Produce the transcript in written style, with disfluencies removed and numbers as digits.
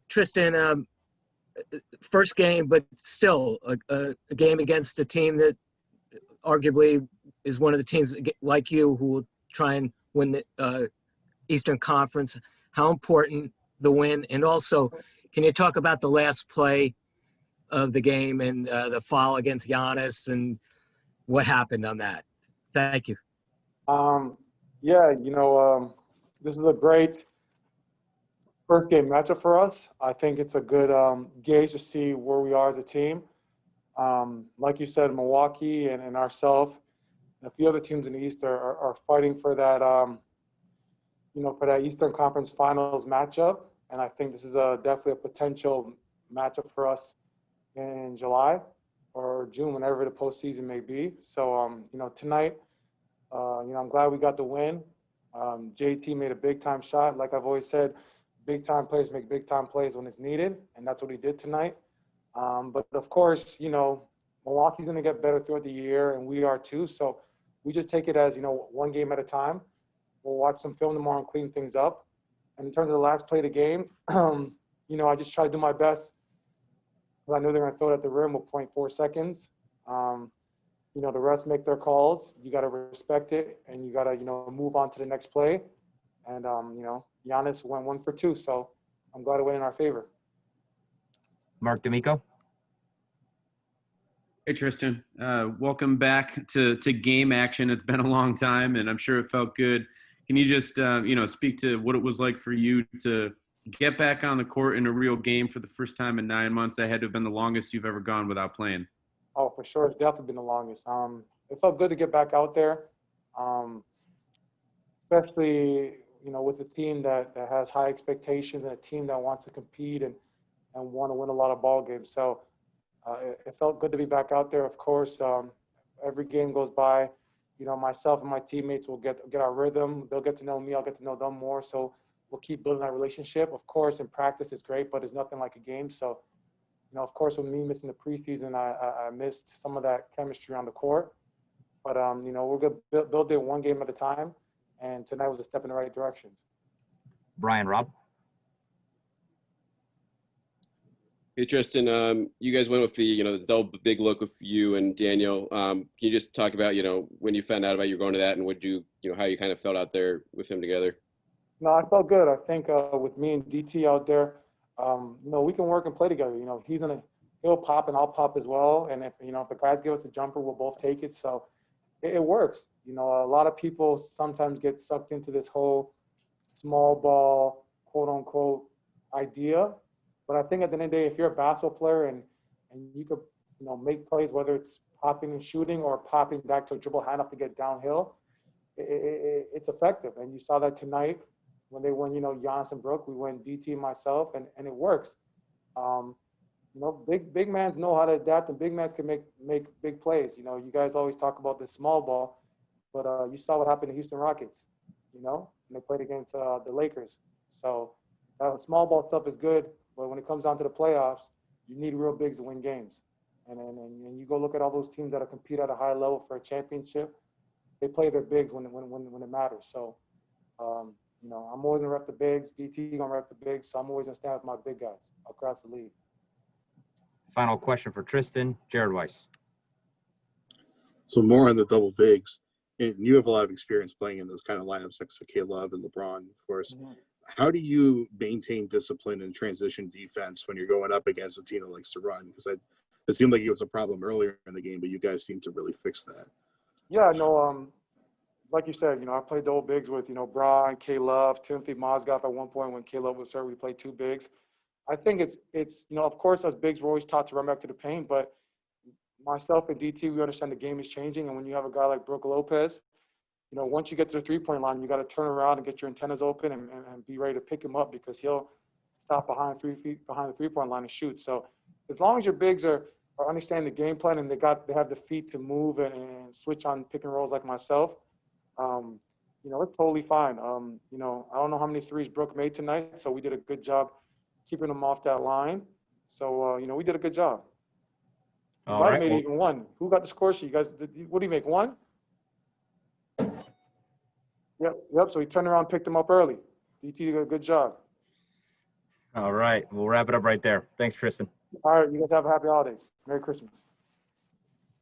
Tristan, first game, but still a game against a team that arguably is one of the teams like you who will try and win the Eastern Conference. How important the win? And also, can you talk about the last play of the game and the foul against Giannis and what happened on that? Thank you. This is a great first game matchup for us. I think it's a good gauge to see where we are as a team. Like you said, Milwaukee and ourselves, and a few other teams in the East are fighting for that, for that Eastern Conference Finals matchup. And I think this is definitely a potential matchup for us in July or June, whenever the postseason may be. So, tonight, I'm glad we got the win. JT made a big-time shot. Like I've always said, big-time players make big-time plays when it's needed, and that's what he did tonight. But, of course, Milwaukee's going to get better throughout the year, and we are too. So we just take it as, one game at a time. We'll watch some film tomorrow and clean things up. And in terms of the last play of the game, I just try to do my best. I know they're going to throw it at the rim with 0.4 seconds. The refs make their calls. You got to respect it, and you got to, move on to the next play. And, Giannis went 1 for 2, so I'm glad it went in our favor. Mark D'Amico. Hey, Tristan. Welcome back to game action. It's been a long time, and I'm sure it felt good. Can you just, speak to what it was like for you to get back on the court in a real game for the first time in 9 months? That had to have been the longest you've ever gone without playing. Oh, for sure. It's definitely been the longest. It felt good to get back out there, especially, with a team that has high expectations and a team that wants to compete and want to win a lot of ball games. So it felt good to be back out there. Of course, every game goes by, myself and my teammates will get our rhythm. They'll get to know me. I'll get to know them more. So we'll keep building that relationship. Of course, in practice, it's great, but it's nothing like a game. So, of course, with me missing the preseason, I missed some of that chemistry on the court. But, we're going to build it one game at a time. And tonight was a step in the right direction. Brian Robb. Hey, Tristan, you guys went with the double big look with you and Daniel. Can you just talk about, when you found out about you going to that and how you kind of felt out there with him together? No, I felt good. I think with me and DT out there, we can work and play together. He'll pop and I'll pop as well. And if the guys give us a jumper, we'll both take it. So it works. A lot of people sometimes get sucked into this whole small ball, quote unquote, idea. But I think at the end of the day, if you're a basketball player and you could, make plays, whether it's popping and shooting or popping back to a dribble handoff to get downhill, it's effective. And you saw that tonight when they went, Giannis and Brooke, we went DT and myself, and it works. Big mans know how to adapt, and big mans can make big plays. You guys always talk about the small ball, but you saw what happened to Houston Rockets, and they played against the Lakers. So that small ball stuff is good, but when it comes down to the playoffs, you need real bigs to win games. And you go look at all those teams that compete at a high level for a championship, they play their bigs when it matters. So, I'm always gonna rep the bigs. DT gonna rep the bigs, so I'm always gonna stand with my big guys across the league. Final question for Tristan, Jared Weiss. So more on the double bigs, and you have a lot of experience playing in those kind of lineups next to K-Love and LeBron, of course. Mm-hmm. How do you maintain discipline and transition defense when you're going up against a team that likes to run? Because it seemed like it was a problem earlier in the game, but you guys seem to really fix that. Yeah, no, like you said, I played double bigs with, Brian, K-Love, Timothy Mozgov at one point when K-Love was hurt, we played two bigs. I think it's of course, as bigs, we're always taught to run back to the paint, but myself and DT, we understand the game is changing, and when you have a guy like Brook Lopez, once you get to the three-point line, you got to turn around and get your antennas open and be ready to pick him up because he'll stop behind 3 feet behind the three-point line and shoot. So as long as your bigs are understanding the game plan and they have the feet to move and switch on pick and rolls like myself, it's totally fine. I don't know how many threes Brook made tonight, so we did a good job keeping him off that line. So, we did a good job. Might have made even one. Who got the score sheet? You guys, what do you make, one? Yep. So he turned around, picked him up early. DT did a good job. All right. We'll wrap it up right there. Thanks, Tristan. All right, you guys have a happy holidays. Merry Christmas.